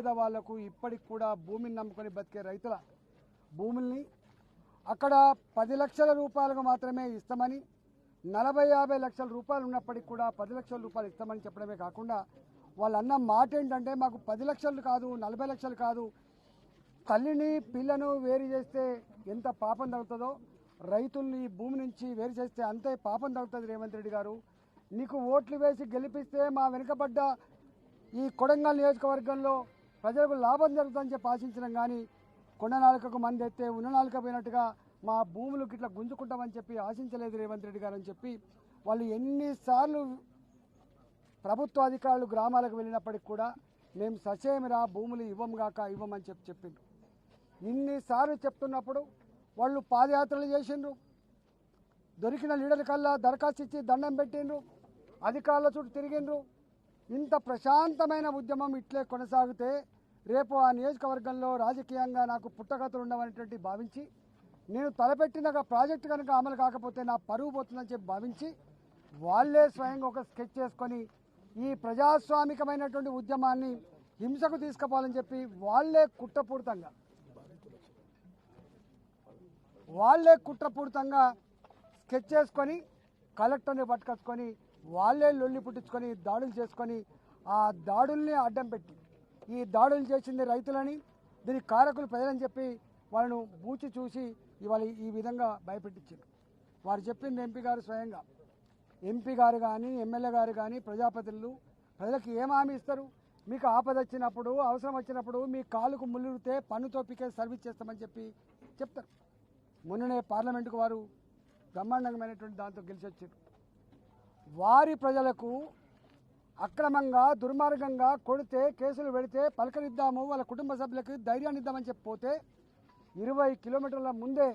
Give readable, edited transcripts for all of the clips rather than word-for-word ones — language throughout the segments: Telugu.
పేదవాళ్లకు ఇప్పటికి కూడా భూమిని నమ్ముకొని బతికే రైతుల భూముల్ని అక్కడ 10 లక్షల రూపాయలకు మాత్రమే ఇస్తామని 40-50 లక్షల రూపాయలు ఉన్నప్పటికీ కూడా 10 లక్షల రూపాయలు ఇస్తామని చెప్పడమే కాకుండా వాళ్ళు అన్న మాట ఏంటంటే మాకు 10 లక్షలు కాదు 40 లక్షలు కాదు, తల్లిని పిల్లను వేరు చేస్తే ఎంత పాపం తగ్గుతుందో రైతుల్ని భూమి నుంచి వేరు చేస్తే అంతే పాపం తగ్గుతుంది. రేవంత్ రెడ్డి గారు, నీకు ఓట్లు వేసి గెలిపిస్తే మా వెనుకబడ్డ ఈ కొడంగల్ నియోజకవర్గంలో ప్రజలకు లాభం జరుగుతుందని చెప్పి ఆశించడం కానీ కొండ నాలుకకు మంది ఎత్తే ఉన్న నాలుక పోయినట్టుగా మా భూములు ఇట్లా గుంజుకుంటామని చెప్పి ఆశించలేదు రేవంత్ రెడ్డి గారు అని చెప్పి వాళ్ళు ఎన్నిసార్లు ప్రభుత్వ అధికారులు గ్రామాలకు వెళ్ళినప్పటికి కూడా మేము ససేమిరా భూములు ఇవ్వమని చెప్పిండ్రు. ఇన్నిసార్లు చెప్తున్నప్పుడు వాళ్ళు పాదయాత్రలు చేసిండ్రు, దొరికిన లీడర్ కల్లా దరఖాస్తు ఇచ్చి దండం పెట్టిండ్రు, అధికారుల చుట్టూ తిరిగిండ్రు. ఇంత ప్రశాంతమైన ఉద్యమం ఇట్లే కొనసాగితే రేపు ఆ నియోజకవర్గంలో రాజకీయంగా నాకు పుట్టగతులు ఉండవనేటువంటి భావించి నేను తలపెట్టిన ప్రాజెక్టు కనుక అమలు కాకపోతే నా పరువు పోతుందని చెప్పి భావించి వాళ్ళే స్వయంగా ఒక స్కెచ్ చేసుకొని ఈ ప్రజాస్వామికమైనటువంటి ఉద్యమాన్ని హింసకు తీసుకుపోవాలని చెప్పి వాళ్ళే కుట్రపూరితంగా స్కెచ్ చేసుకొని కలెక్టర్ని పట్టుకొచ్చుకొని వాళ్ళే లొల్లి పుట్టించుకొని దాడులు చేసుకొని ఆ దాడుల్ని అడ్డం పెట్టి ఈ దాడులు చేసింది రైతులని, దీనికి కారకులు ప్రజలని చెప్పి వాళ్ళను బూచి చూసి ఇవాళ ఈ విధంగా భయపెట్టించారు. వారు చెప్పింది ఎంపీ గారు కానీ ఎమ్మెల్యే గారు కానీ ప్రజాప్రతినిధులు ప్రజలకు ఏం హామీ ఇస్తారు? మీకు ఆపద వచ్చినప్పుడు అవసరం వచ్చినప్పుడు మీ కాలుకు ముళ్ళుతే పన్నుతో పీకే సర్వీస్ చేస్తామని చెప్పి చెప్తారు. మొన్ననే పార్లమెంటుకు వారు బ్రహ్మాండమైనటువంటి దాంతో గెలిచి వచ్చారు. వారి ప్రజలకు అక్రమంగా దుర్మార్గంగా కొడితే కేసులు పెడితే పలకరిద్దాము, వాళ్ళ కుటుంబ సభ్యులకు ధైర్యాన్ని ఇద్దామని చెప్పిపోతే 20 కిలోమీటర్ల ముందే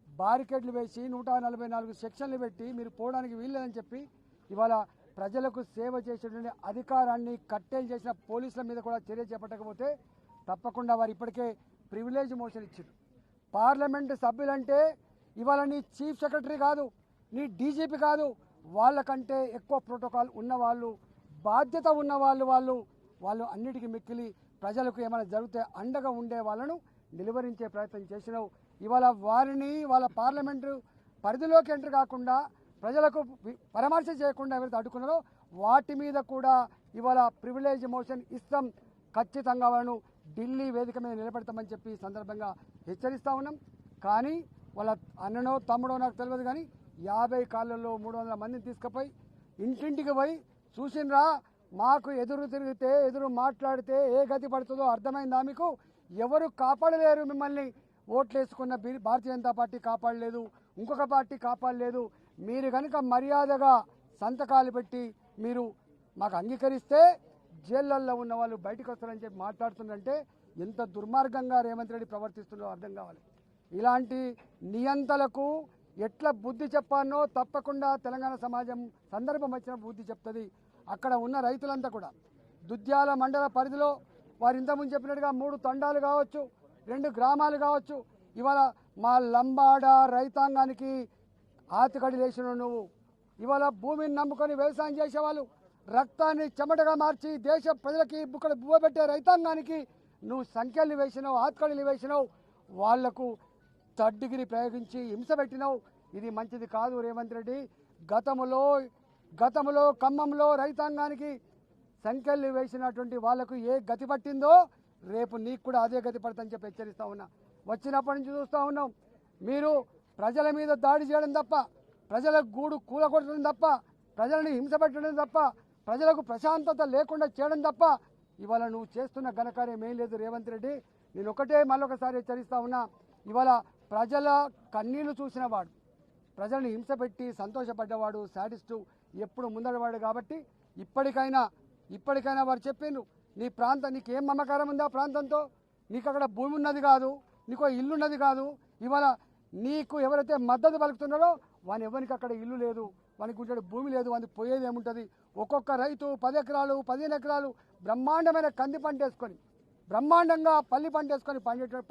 బారికేడ్లు వేసి 144 సెక్షన్లు పెట్టి మీరు పోవడానికి వీల్లేదని చెప్పి ఇవాళ ప్రజలకు సేవ చేసేటువంటి అధికారాన్ని కట్టేలు చేసిన పోలీసుల మీద కూడా చర్య చేపట్టకపోతే తప్పకుండా వారు ఇప్పటికే ప్రివిలేజ్ మోషన్ ఇచ్చారు. పార్లమెంటు సభ్యులంటే ఇవాళ నీ చీఫ్ సెక్రటరీ కాదు, నీ డీజీపీ కాదు, వాళ్ళకంటే ఎక్కువ ప్రోటోకాల్ ఉన్నవాళ్ళు, బాధ్యత ఉన్నవాళ్ళు, వాళ్ళు అన్నిటికీ మిక్కిలి ప్రజలకు ఏమైనా జరిగితే అండగా ఉండే వాళ్ళను నిలువరించే ప్రయత్నం చేసినావు. ఇవాళ వారిని వాళ్ళ పార్లమెంటు పరిధిలోకి ఎంటర్ కాకుండా ప్రజలకు పరామర్శ చేయకుండా ఎవరైతే అడ్డుకున్నారో వాటి మీద కూడా ఇవాళ ప్రివిలేజ్ మోషన్ ఇస్తాం, ఖచ్చితంగా వాళ్ళను ఢిల్లీ వేదిక మీద నిలబెడతామని చెప్పి సందర్భంగా హెచ్చరిస్తూ ఉన్నాం. కానీ వాళ్ళ అన్ననో తమ్ముడో నాకు తెలియదు కానీ 50 కాళ్ళల్లో 300 మందిని తీసుకుపోయి ఇంటింటికి పోయి చూసినరా, మాకు ఎదురు తిరిగితే ఎదురు మాట్లాడితే ఏ గతి పడుతుందో అర్థమైందా? మీకు ఎవరు కాపాడలేరు, మిమ్మల్ని ఓట్లేసుకున్న భారతీయ జనతా పార్టీ కాపాడలేదు, ఇంకొక పార్టీ కాపాడలేదు. మీరు కనుక మర్యాదగా సంతకాలు పెట్టి మీరు మాకు అంగీకరిస్తే జైళ్ళల్లో ఉన్న వాళ్ళు బయటకు వస్తారని చెప్పి మాట్లాడుతుందంటే ఎంత దుర్మార్గంగా రేవంత్ రెడ్డి ప్రవర్తిస్తుందో అర్థం కావాలి. ఇలాంటి నియంతలకు ఎట్లా బుద్ధి చెప్పానో తప్పకుండా తెలంగాణ సమాజం సందర్భం వచ్చిన బుద్ధి చెప్తుంది. అక్కడ ఉన్న రైతులంతా కూడా దుద్యాల మండల పరిధిలో వారు ఇంతకుముందు చెప్పినట్టుగా 3 తండాలు కావచ్చు, 2 గ్రామాలు కావచ్చు, ఇవాళ మా లంబాడ రైతాంగానికి ఆతికడి లేచిన నువ్వు ఇవాళ భూమిని నమ్ముకొని వ్యవసాయం చేసేవాళ్ళు రక్తాన్ని చెమటగా మార్చి దేశ ప్రజలకి బుక్కడ బువ్వబెట్టే రైతాంగానికి నువ్వు సంఖ్యలు వేసినావు, ఆతికడిలు వేసినావు, వాళ్లకు తడ్డిగిరి ప్రయోగించి హింస పెట్టినావు. ఇది మంచిది కాదు రేవంత్ రెడ్డి. గతంలో ఖమ్మంలో రైతాంగానికి సంఖ్యలు వేసినటువంటి వాళ్లకు ఏ గతి పట్టిందో రేపు నీకు కూడా అదే గతి పడుతుందని చెప్పి హెచ్చరిస్తూ ఉన్నా. వచ్చినప్పటి నుంచి చూస్తూ ఉన్నాం, మీరు ప్రజల మీద దాడి చేయడం తప్ప, ప్రజల గూడు కూలగొట్టడం తప్ప, ప్రజలని హింస పెట్టడం తప్ప, ప్రజలకు ప్రశాంతత లేకుండా చేయడం తప్ప ఇవాళ నువ్వు చేస్తున్న ఘనకార్యం ఏం లేదు రేవంత్ రెడ్డి. నేను ఒకటే మళ్ళొకసారి హెచ్చరిస్తూ ఉన్నా, ఇవాళ ప్రజల కన్నీళ్లు చూసిన వాడు, ప్రజల్ని హింస పెట్టి సంతోషపడ్డవాడు, శాడిస్టు, ఎప్పుడు ముందడవాడు. కాబట్టి ఇప్పటికైనా వారు చెప్పిండ్రు, నీ ప్రాంతం నీకేం మమకారం ఉందా ప్రాంతంతో? నీకు అక్కడ భూమి ఉన్నది కాదు, నీకు ఇల్లు ఉన్నది కాదు. ఇవాళ నీకు ఎవరైతే మద్దతు పలుకుతున్నారో వాని ఎవరికి అక్కడ ఇల్లు లేదు, వానికి ఉంటే భూమి లేదు, వానికి పోయేది ఏముంటుంది? ఒక్కొక్క రైతు 10 ఎకరాలు 15 ఎకరాలు బ్రహ్మాండమైన కంది పంట వేసుకొని, బ్రహ్మాండంగా పల్లి పంట వేసుకొని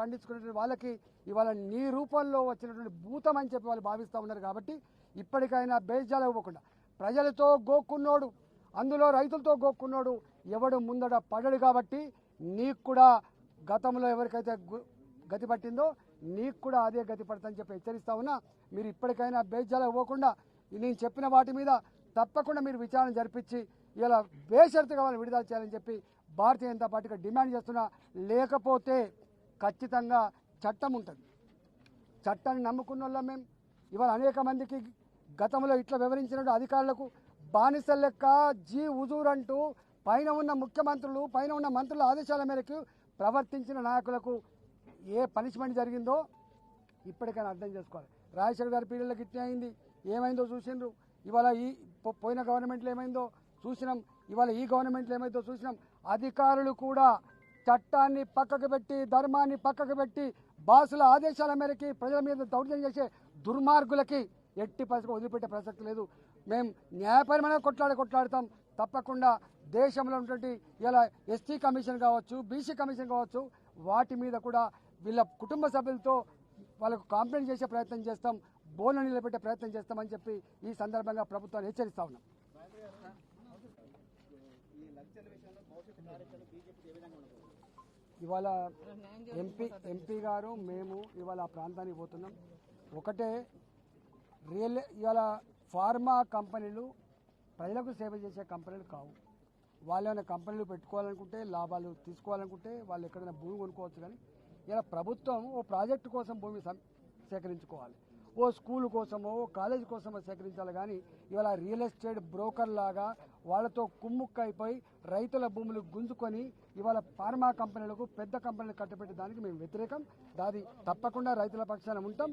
పండించుకునే వాళ్ళకి ఇవాళ నీ రూపంలో వచ్చినటువంటి భూతం అని చెప్పి వాళ్ళు భావిస్తూ ఉన్నారు. కాబట్టి ఇప్పటికైనా బేజాలు ఇవ్వకుండా ప్రజలతో గోక్కున్నోడు, అందులో రైతులతో గోక్కున్నోడు ఎవడు ముందడ పడడు. కాబట్టి నీకు కూడా గతంలో ఎవరికైతే గతి పట్టిందో నీకు కూడా అదే గతి పడుతుందని చెప్పి హెచ్చరిస్తా ఉన్నా. మీరు ఇప్పటికైనా బేజాలకు పోకుండా నేను చెప్పిన వాటి మీద తప్పకుండా మీరు విచారణ జరిపించి ఇలా బేషరతుగా వాళ్ళు విడుదల చేయాలని చెప్పి భారతీయ జనతా పార్టీగా డిమాండ్ చేస్తున్నా. లేకపోతే ఖచ్చితంగా చట్టం ఉంటుంది. చట్టాన్ని నమ్ముకున్న వాళ్ళం మేము. ఇవాళ అనేక మందికి గతంలో ఇట్లా వివరించినట్టు అధికారులకు బానిసల లెక్క జీ హుజూర్ అంటూ పైన ఉన్న ముఖ్యమంత్రులు పైన ఉన్న మంత్రుల ఆదేశాల మేరకు ప్రవర్తించిన నాయకులకు ఏ పనిష్మెంట్ జరిగిందో ఇప్పటికైనా అర్థం చేసుకోవాలి. రాజశేఖర్ గారి పీరియడ్లోకి ఇట్లా అయింది, ఏమైందో చూసిండ్రు. ఇవాళ ఈ పోయిన గవర్నమెంట్లో ఏమైందో చూసినాం, ఇవాళ ఈ గవర్నమెంట్లో ఏమైందో చూసినాం. అధికారులు కూడా చట్టాన్ని పక్కకు పెట్టి ధర్మాన్ని పక్కకు పెట్టి బాసుల ఆదేశాల మేరకు ప్రజల మీద దౌర్జన్యం చేసే దుర్మార్గులకి ఎట్టి పరిస్థితి వదిలిపెట్టే ప్రసక్తి లేదు. మేము న్యాయపరమైన కొట్లాడతాం. తప్పకుండా దేశంలో ఉన్నటువంటి ఇలా ఎస్టీ కమిషన్ కావచ్చు, బీసీ కమిషన్ కావచ్చు, వాటి మీద కూడా వీళ్ళ కుటుంబ సభ్యులతో వాళ్ళకు కాంప్లైంట్ చేసే ప్రయత్నం చేస్తాం, బోర్డు నిలబెట్టే ప్రయత్నం చేస్తామని చెప్పి ఈ సందర్భంగా ప్రభుత్వాన్ని హెచ్చరిస్తా ఉన్నాం. ఇవాళ ఎంపీ గారు మేము ఇవాళ ఆ ప్రాంతానికి పోతున్నాం. ఒకటే ఇవాళ ఫార్మా కంపెనీలు ప్రజలకు సేవ చేసే కంపెనీలు కావు. వాళ్ళు ఏమైనా కంపెనీలు పెట్టుకోవాలనుకుంటే, లాభాలు తీసుకోవాలనుకుంటే వాళ్ళు ఎక్కడైనా భూమి కొనుక్కోవచ్చు. కానీ ఇలా ప్రభుత్వం ఓ ప్రాజెక్టు కోసం భూమి సేకరించుకోవాలి, ఓ స్కూల్ కోసమో ఓ కాలేజ్ కోసమో సేకరించాలి. కానీ ఇవాళ రియల్ ఎస్టేట్ బ్రోకర్ లాగా వాళ్ళతో కుమ్ముక్కైపోయి రైతుల భూములు గుంజుకొని ఇవాళ ఫార్మా కంపెనీలకు పెద్ద కంపెనీలు కట్టబెట్టే దానికి మేము వ్యతిరేకం. దాది తప్పకుండా రైతుల పక్షాన ఉంటాం.